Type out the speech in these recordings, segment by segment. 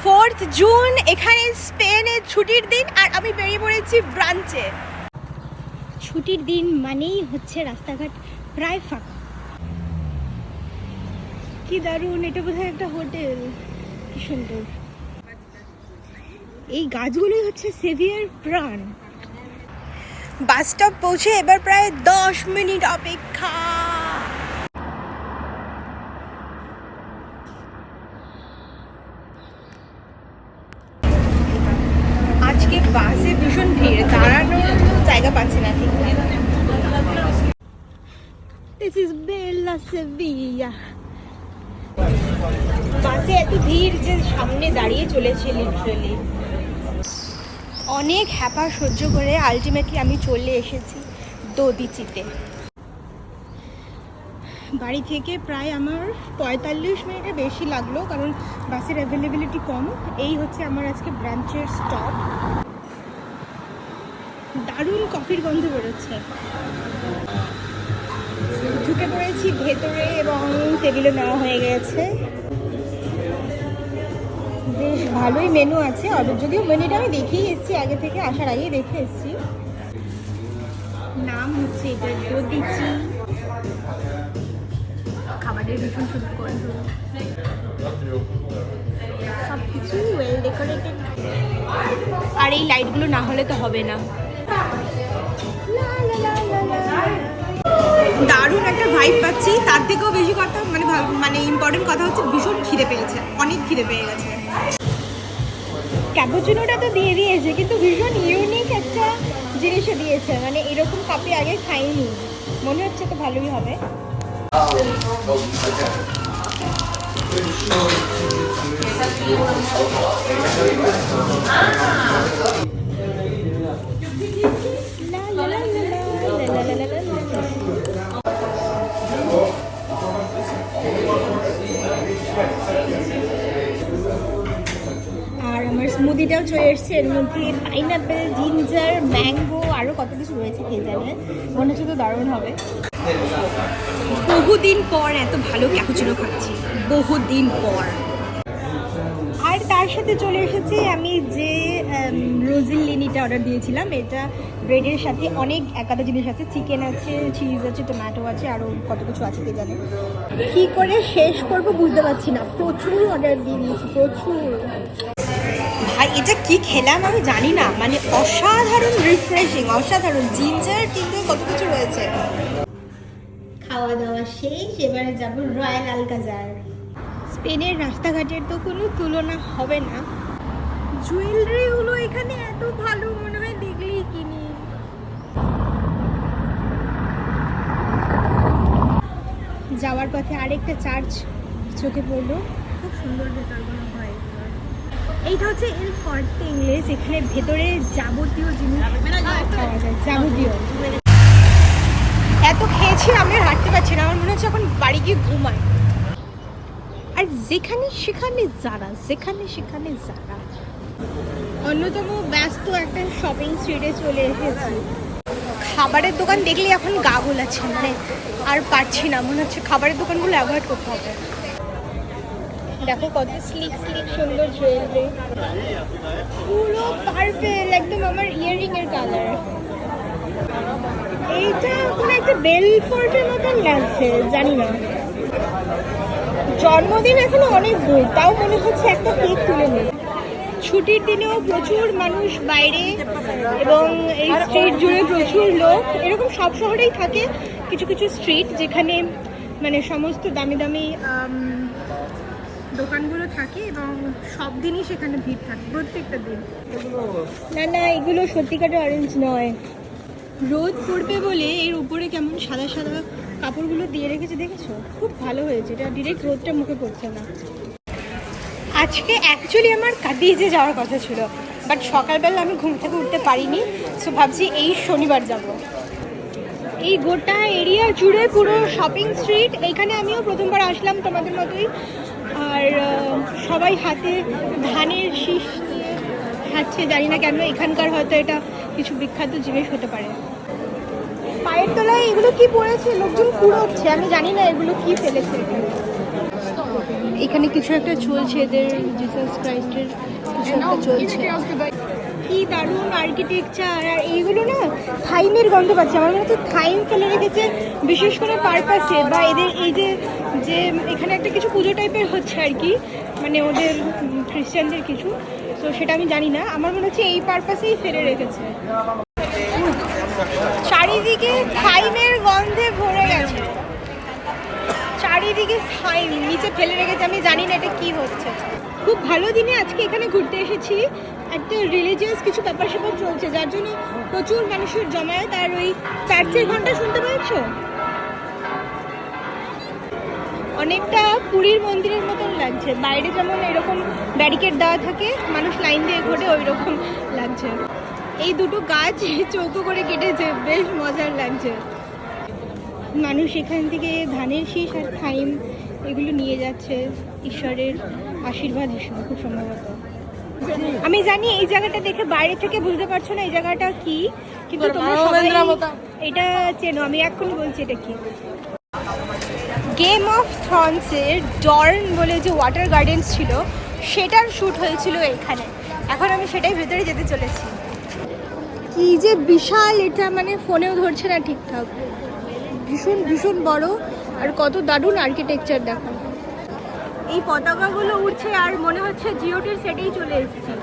4th June, এখানে স্পেনের ছুটির দিন আর আমি বেরিয়ে পড়েছি ব্রাঞ্চে। ছুটির দিন মানেই হচ্ছে রাস্তাঘাট প্রায় ফাঁকা। কি দারুণ, এটা বোধহয় একটা হোটেল, কি সুন্দর। এই গাছগুলোই হচ্ছে সেভিয়ার প্রাণ। বাস স্টপ পৌঁছে এবার প্রায় 10 মিনিট অপেক্ষা। আজকে বাসে ভীষণ ভিড়, দাঁড়ানোর জায়গা পাচ্ছি না ঠিক। This is Bella Sevilla. বাসে এত ভিড় যে সামনে দাঁড়িয়ে চলেছে লিটারালি। অনেক হ্যাপা সহ্য করে আলটিমেটলি আমি চলে এসেছি দদিচিতে। বাড়ি থেকে প্রায় আমার 45 মিনিটের বেশি লাগলো, কারণ বাসের অ্যাভেলেবিলিটি কম। এই হচ্ছে আমার আজকে ব্রাঞ্চের স্টপ। দারুণ কফির গন্ধ বেরোচ্ছে। ঢুকে পড়েছি ভেতরে এবং টেবিলে নেওয়া হয়ে গেছে। বেশ ভালোই মেনু আছে, যদিও মেনুটা আমি দেখেই এসেছি, আগে থেকে আসার আগেই দেখে এসেছি। নাম হচ্ছে এটা দদিচি। খাবারের ভীষণ সুন্দর গন্ধ, সব কিছু ওয়েল ডেকোরেটেড। আর এই লাইটগুলো না হলে তো হবে না। দারুণ একটা ভাইব পাচ্ছি। তার থেকেও বেশি কথা মানে ইম্পর্টেন্ট কথা হচ্ছে ভীষণ খিদে পেয়েছে, অনেক খিদে পেয়ে গেছে। ক্যাপুচিনোটা তো দিয়ে দিয়েছে, কিন্তু ভীষণ ইউনিক একটা জিনিসও দিয়েছে, মানে এরকম কাপে আগে খাইনি। মনে হচ্ছে তো ভালোই হবে। আর আমার স্মুদিটাও চলে এসছে। এর মধ্যে পাইনাপেল, জিঞ্জার, ম্যাঙ্গো, আরও কত কিছু রয়েছে কে জানে। মনে হচ্ছে তো দারুণ হবে। বহুদিন পর এত ভালো ক্যাপুচিনো খাচ্ছি, বহুদিন পর। আর তার সাথে চলে এসেছি আমি যে রোজিলিনিটা অর্ডার দিয়েছিলাম। এটা ব্রেডের সাথে অনেক একাদা জিনিস আছে, চিকেন আছে, চিজ আছে, টমেটো আছে, আরও কত কিছু আছে কে জানে। কী করে শেষ করবো বুঝতে পারছি না, প্রচুর অর্ডার দিয়ে দিয়েছি, প্রচুর। ভাই এটা কি খেলাম আমি জানি না, মানে অসাধারণ রিফ্রেশিং, অসাধারণ। জিঞ্জার কিন্তু কত কিছু রয়েছে। খাওয়া দাওয়া শেষ, এবারে যাব রয়্যাল আলকাজার। স্পেনের রাস্তাঘাটের তো কোনো তুলনা হবে না। জুয়েলারিগুলো এখানে এত ভালো, মনে হয় দেখলেই কিনি। যাওয়ার পথে আরেকটা চার্চ চোখে পড়লো, খুব সুন্দর ভেতরগুলো হয়। এইটা হচ্ছে এল কর্তে ইংলিশ। এখানে ভেতরে যাবতীয় জিনিস পাওয়া যায়, যাবতীয়। এত খেয়েছি আমি আর হাঁটতে পারছি না, আমার মনে হচ্ছে এখন বাড়ি গিয়ে ঘুমাই। আর যেখানে সেখানে যারা, যেখানে সেখানে যারা। অন্যতম ব্যস্ত একটা শপিং স্ট্রিটে চলে এসেছি। খাবারের দোকান দেখলে এখন গা গোলাচ্ছে, মানে আর পারছি না, মনে হচ্ছে খাবারের দোকানগুলো অ্যাভয়েড করতে হবে। দেখো কত স্লিক স্লিক সুন্দর জুয়েলারি, পুরো পার্পেল, একদম আমার ইয়াররিং এর কালার। এইটা কোনো একটা বেল ফোর্টের মতন লাগছে, জানি না। জন্মদিন এখনো অনেক দূর, তাও মনে হচ্ছে একটা কেক তুলে নেই। ছুটির দিনেও প্রচুর মানুষ বাইরে, এবং এই স্ট্রিট জুড়ে প্রচুর লোক। এরকম সব শহরেই থাকে কিছু কিছু স্ট্রিট যেখানে মানে সমস্ত দামি দামি দোকানগুলো থাকে, এবং সব দিনই সেখানে ভিড় থাকে, প্রত্যেকটা দিন। না না, এগুলো সত্যিকারের অরেঞ্জ নয়। রোদ পড়বে বলে এর উপরে কেমন সাদা সাদা কাপড়গুলো দিয়ে রেখেছে, দেখেছো? খুব ভালো হয়েছে, এটা ডিরেক্ট রোদটা মুখে পড়ছে না। আজকে অ্যাকচুয়ালি আমার কাদিজে যাওয়ার কথা ছিল, বাট সকালবেলা আমি ঘুম থেকে উঠতে পারিনি, সো ভাবছি এই শনিবার যাব। এই গোটা এরিয়া জুড়ে পুরো শপিং স্ট্রিট। এইখানে আমিও প্রথমবার আসলাম তোমাদের মতোই। আর সবাই হাতে ধানের শীষ নিয়ে হাঁটছে, জানি না কেন। এখানকার হয়তো এটা কিছু বিখ্যাত জিনিস হতে পারে। পায়ের তলায় এগুলো কি পড়েছে, লোকজন কুড়োচ্ছে, আমি জানি না এগুলো কি ফেলেছে এখানে। এখানে কিছু একটা চলছে, এদের জিসাস ক্রাইস্টের কিছু একটা চলছে। কি দারুণ আর্কিটেকচার! আর এইগুলো না থাইমের গন্ধ পাচ্ছে, আমার মনে হচ্ছে থাইম ফেলে রেখেছে বিশেষ করে পারপাসে, বা এদের এই যে যে এখানে একটা কিছু পুজো টাইপের হচ্ছে আর কি, মানে ওদের খ্রিস্টানদের কিছু, তো সেটা আমি জানি না, আমার মনে হচ্ছে এই পারপাসেই ফেলে রেখেছে। চারিদিকে থাইমের গন্ধে ভরে গেছে, চারিদিকে থাইম নিচে ফেলে রেখেছে, আমি জানি না এটা কি হচ্ছে। খুব ভালো দিনে আজকে এখানে ঘুরতে এসেছি, একটা রিলিজিয়াস কিছু ব্যাপার স্যাপার চলছে যার জন্য প্রচুর মানুষের জমায়েত। আর ওই চার্চের ঘন্টা শুনতে পাচ্ছ, অনেকটা পুরীর মন্দিরের মতন লাগছে, বাইরে যেমন এরকম ব্যারিকেড দেওয়া থাকে মানুষ লাইন দিয়ে ঘোরে, ওই রকম লাগছে। এই দুটো গাছ চৌকো করে কেটেছে, বেশ মজার লাগছে। মানুষ এখান থেকে ধানের শীষ আর থাইম এগুলো নিয়ে যাচ্ছে ঈশ্বরের আশীর্বাদ হিসেবে খুব সম্ভবত। আমি জানি এই জায়গাটা দেখে বাইরে থেকে বুঝতে পারছো না এই জায়গাটা কি, কিন্তু তোমরা সবাই এটা চেনো, আমি এখনই বলছি এটা কি। গেম অফ থ্রোনসের ডর্ন বলে যে ওয়াটার গার্ডেন্স ছিল সেটার শ্যুট হয়েছিল এখানে, এখন আমি সেটাই ভেতরে যেতে চলেছি। কি যে বিশাল এটা, মানে ফোনেও ধরছে না ঠিকঠাক, ভীষণ ভীষণ বড়, আর কত দারুণ আর্কিটেকচার দেখো। এই পতাকাগুলো উঠছে আর মনে হচ্ছে জিওটির সেটেই চলে এসেছি।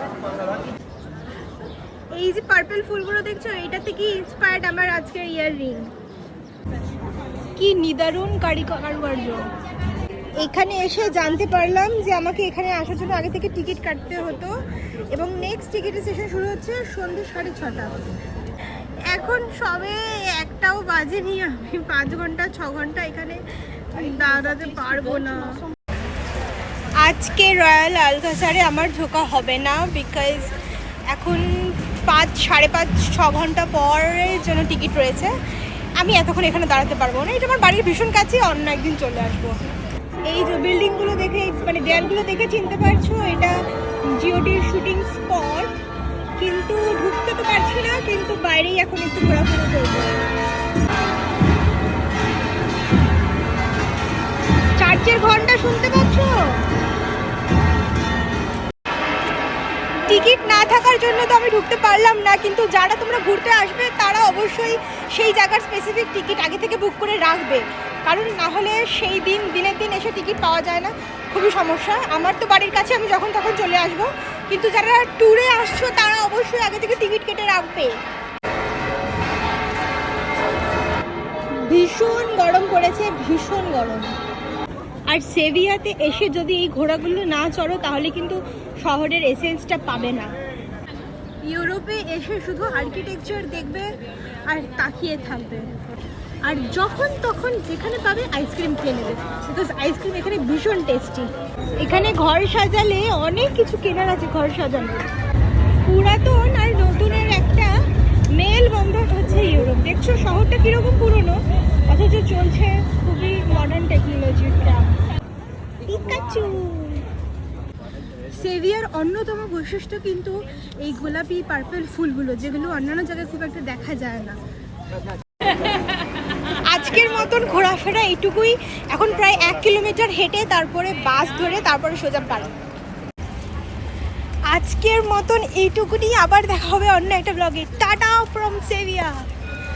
এই যে পার্পল ফুলগুলো দেখছো, এটা থেকে ইন্সপায়ার্ড আমার আজকের ইয়াররিং। কি নিদারুণ কারুকার্য! এখানে এসে জানতে পারলাম যে আমাকে এখানে আসার জন্য আগে থেকে টিকিট কাটতে হতো, এবং নেক্সট টিকিটের সেশন শুরু হচ্ছে সন্ধ্যে 6:30। এখন সবে একটাও বাজেনি, আমি 5 ঘন্টা 6 ঘন্টা এখানে দাঁড়াতে পারবো না। আজকে রয়্যাল আলকাসারে আমার ঢোকা হবে না, বিকজ এখন 5 সাড়ে 5-6 ঘন্টা পরের জন্য টিকিট রয়েছে, আমি এতক্ষণ এখানে দাঁড়াতে পারবো না। এটা আমার বাড়ির ভীষণ কাছে, অন্য একদিন চলে আসবো। এই যে বিল্ডিংগুলো দেখে, মানে দেয়ালগুলো দেখে চিনতে পারছো এটা জিওটির শুটিং স্পট, কিন্তু ঢুকতে তো পারছি না, কিন্তু বাইরেই এখন একটু ঘোরাফেরা করবো। চার্চের ঘন্টা শুনতে পাচ্ছ? টিকিট না থাকার জন্য তো আমি ঢুকতে পারলাম না, কিন্তু যারা তোমরা ঘুরতে আসবে তারা অবশ্যই সেই জায়গার স্পেসিফিক টিকিট আগে থেকে বুক করে রাখবে, কারণ না হলে সেই দিনের দিন এসে টিকিট পাওয়া যায় না, খুবই সমস্যা। আমার তো বাড়ির কাছে, আমি যখন তখন চলে আসবো, কিন্তু যারা ট্যুরে আসছো তারা অবশ্যই আগে থেকে টিকিট কেটে রাখবে। ভীষণ গরম পড়েছে, ভীষণ গরম। আর সেভিয়াতে এসে যদি এই ঘোড়াগুলো না চড়ো তাহলে কিন্তু শহরের এসেন্সটা পাবে না। ইউরোপে এসে শুধু আর্কিটেকচার দেখবে আর তাকিয়ে থাকবে, আর যখন তখন যেখানে পাবে আইসক্রিম খেয়ে নেবে, বিকজ আইসক্রিম এখানে ভীষণ টেস্টি। এখানে ঘর সাজালে অনেক কিছু কেনার আছে, ঘর সাজানো পুরাতন আর নতুনের একটা মেল বন্ধন হচ্ছে ইউরোপ। দেখছো শহরটা কিরকম পুরনো, অথচ চলছে খুবই মডার্ন টেকনোলজির ট্রাম। পিকাচু! সেভিয়ার অন্যতম বৈশিষ্ট্য কিন্তু এই গোলাপি পার্পল ফুলগুলো, যেগুলো অন্যান্য জায়গায় খুব একটা দেখা যায় না। আজকের মতন ঘোরাফেরা এইটুকুই, এখন প্রায় 1 কিলোমিটার হেঁটে তারপরে বাস ধরে তারপরে সোজা বাড়ি। আজকের মতন এইটুকুনি, আবার দেখা হবে অন্য একটা ব্লগে। Tata from সেভিয়া।